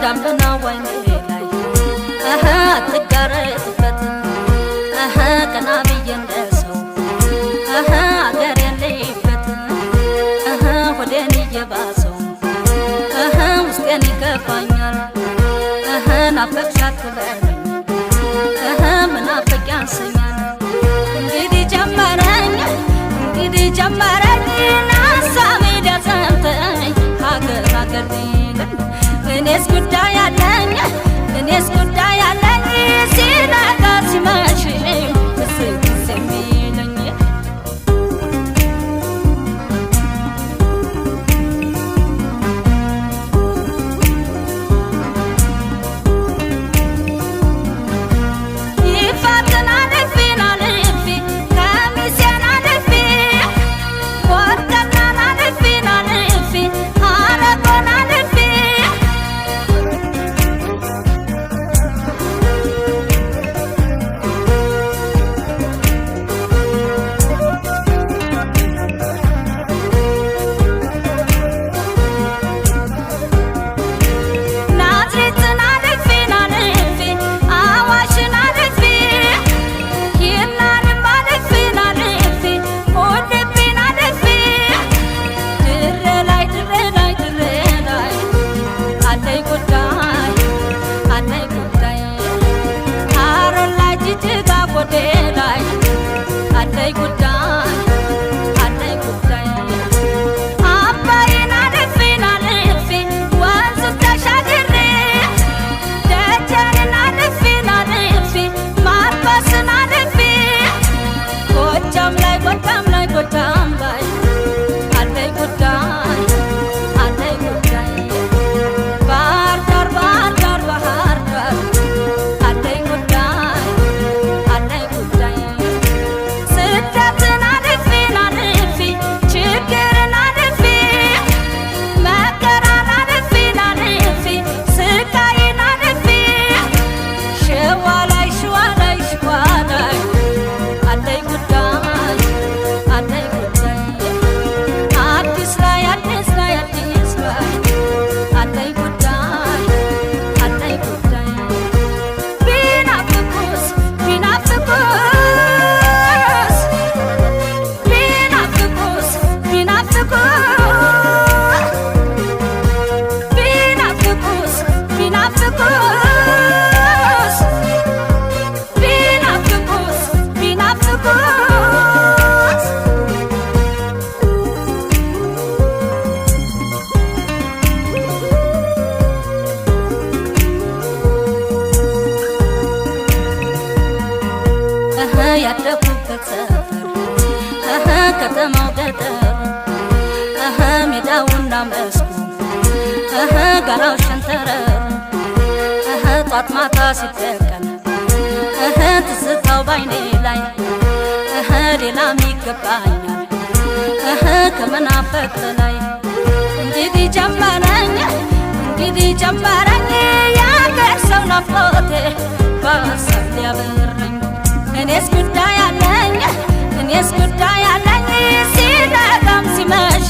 ዳምና ወይኔ ላይ አትጋረጥበት ቀና ብዬ እንደሰው አገር የለይበት ሆዴን እየባሰው ውስጤን ይከፋኛል ናፈቅሻት ትበለኝ ምናፍቅ ያንሰኛል እንግዲህ ጀመረኝ ናሳሜ ደዘምተኝ ሀገር ሊለን እኔስ ጉዳይ አለኝ ሲነጋ ሲመሽ ብስብስ የሚለኝ ይፈትናል ልፊ ከሚሴን ልፊ ወርደናና ልፊ አረጎና ልፊ ያደኩበት ሰፈር ከተማው ገጠር ሜዳውና መስኩ ጋራው ሸንተረር ጧት ማታ ሲተቀን ትዝታው ባይኔ ላይ ሌላም ይገባኛል ከመናፈቅ ላይ እንግዲህ ጀመረኝ ያገር ሰው ናፍቆቴ በሀሳብ ሊያበረኝ እኔስ ጉዳይ አለኝ ሲነጋም ሲመሽ